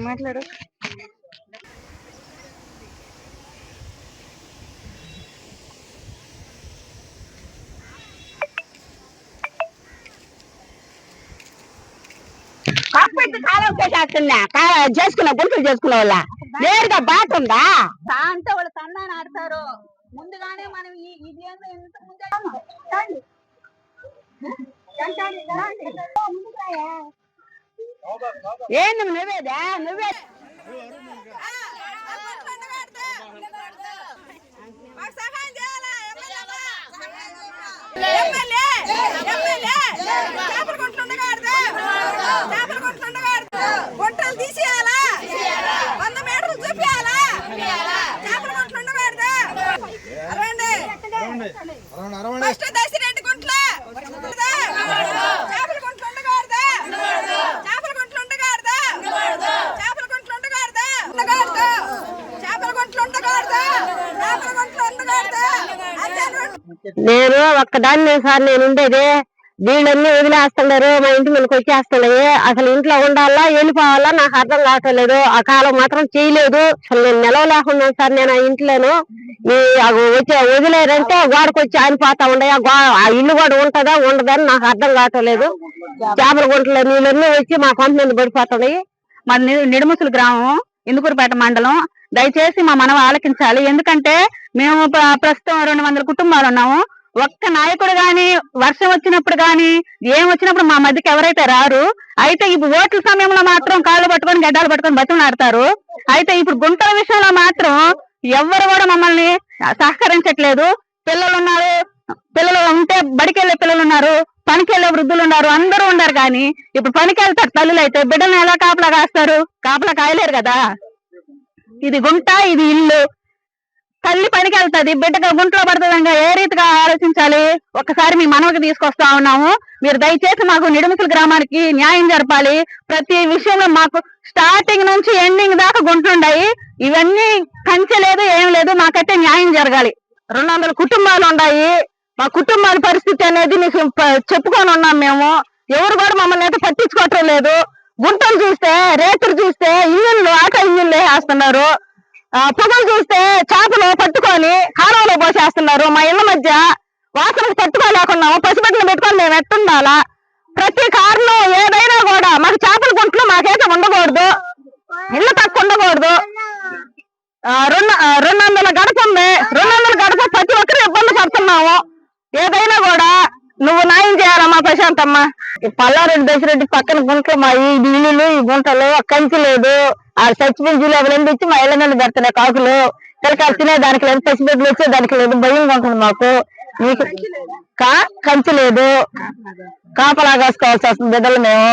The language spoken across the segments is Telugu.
మాట్లాడు. కాకపోతే కాలం చేస్తున్నా చేసుకున్నా గుంటలు చేసుకునే వాళ్ళ నేరుగా బాట ఉందా అంటే వాళ్ళు తండాన్ని ఆడతారు ముందుగానే మనం ఇది ఏంది నువ్వేదా నువ్వే గుంటలు తీసేయాలా 100 మీటర్లు చూపించాలా చేపల గుంటలు ఉండకూడదు. ఫస్ట్ దశరెడ్డి గుంట్ల చేపల గుంటలు ఉండకూడదు. చేపల గుంటలు ఉండకూడదు. చేపల గుంటలు ఉండకూడదు. చేపల గుంటలు ఉండకూడదు. చేపల గుంటలు ఉండకూడదు. నేను ఒక్కదాన్ని సార్ నేను ఉండేది వీళ్ళన్నీ వదిలేస్తున్నారు మా ఇంటి మీదకి వచ్చేస్తున్నాయి అసలు ఇంట్లో ఉండాలా వెళ్ళిపోవాలా నాకు అర్థం కావట్లేదు ఆ కాలం మాత్రం చేయలేదు అసలు నేను నిలవలేకున్నాను సార్ నేను ఆ ఇంట్లోను వచ్చి వదిలేరంటే గోడకు వచ్చి ఆనిపోతా ఉన్నాయి ఆ ఇల్లు కూడా ఉంటుందా ఉండదని నాకు అర్థం కావట్లేదు చేపల గుంటలో నీళ్ళన్నీ వచ్చి మా కొంత మీద పడిపోతున్నాయి మా నిడుముసులు గ్రామం ఇందుకూరుపేట మండలం దయచేసి మా మనం ఆలకించాలి ఎందుకంటే మేము ప్రస్తుతం 200 కుటుంబాలు ఉన్నాము ఒక్క నాయకుడు గాని వర్షం వచ్చినప్పుడు గాని ఏం వచ్చినప్పుడు మా మధ్యకి ఎవరైతే రారు అయితే ఇప్పుడు ఓట్ల సమయంలో మాత్రం కాళ్ళు పట్టుకొని గడ్డాలు పట్టుకొని బతుకులాడతారు అయితే ఇప్పుడు గుంటల విషయంలో మాత్రం ఎవరు కూడా మమ్మల్ని సహకరించట్లేదు పిల్లలు ఉన్నారు పిల్లలు ఉంటే బడికి వెళ్ళే పిల్లలు ఉన్నారు పనికి వెళ్ళే వృద్ధులు ఉన్నారు అందరూ ఉన్నారు కానీ ఇప్పుడు పనికి వెళ్తారు తల్లులు అయితే బిడ్డను ఎలా కాపలా కాస్తారు కాపలా కాయలేరు కదా ఇది గుంట ఇది ఇల్లు తల్లి పనికి వెళ్తుంది బిడ్డగా గుంట్లో పడుతుందంగా ఏ రీతిగా ఆలోచించాలి ఒక్కసారి మీ మనవకి తీసుకొస్తా ఉన్నాము మీరు దయచేసి మాకు నిడుముసుల గ్రామానికి న్యాయం జరపాలి ప్రతి విషయంలో మాకు స్టార్టింగ్ నుంచి ఎండింగ్ దాకా గుంట్లుండాయి ఇవన్నీ కంచె లేదు ఏం లేదు మాకైతే న్యాయం జరగాలి 200 కుటుంబాలు ఉన్నాయి మా కుటుంబాల పరిస్థితి అనేది మీకు చెప్పుకొని ఉన్నాం మేము ఎవరు కూడా మమ్మల్ని అయితే పట్టించుకోవటం లేదు గుంటలు చూస్తే రేతులు చూస్తే ఇంజిన్లు ఆటో ఇంజిన్లు వేసేస్తున్నారు పొగలు చూస్తే చేపలు పట్టుకొని కాలువలో పోసేస్తున్నారు మా ఇళ్ల మధ్య వాసనకు పట్టుకోలేకున్నాము పసిబిడ్డలు పెట్టుకొని మేము ఎట్టుండాలా ప్రతి కారులో ఏదైనా కూడా మాకు చేపల గుంట్లు మాకైతే ఉండకూడదు ఇళ్ళ తక్కువ ఉండకూడదు 200 గడప ఉంది 200 గడప ప్రతి ఒక్కరు ఇబ్బంది పడుతున్నాము ఏదైనా కూడా నువ్వు న్యాయం చేయాలమ్మా ప్రశాంతమ్మ పల్లారెడ్డి దశరెడ్డి పక్కన గుంటలు మా ఈ ఇల్లులు ఈ గుంటలు కంచి లేదు ఆ సచిబిడ్జీలు ఎవరైనా ఇచ్చి మా ఇళ్ళ మీద పెడుతున్నాయి కాకులు పిల్లకాయలు తినేదానికి లేదు పసిబిడ్డలు వచ్చేదానికి లేదు భయంగా ఉంటుంది మాకు మీకు కంచి లేదు కాపలా కాసుకోవాల్సి వస్తుంది బిడ్డలు మేము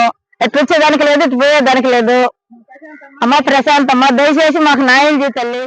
ఎట్లా వచ్చేదానికి లేదు ఇటు పోయేదానికి లేదు అమ్మ ప్రశాంతమ్మ దయచేసి మాకు న్యాయం చేయి తల్లి.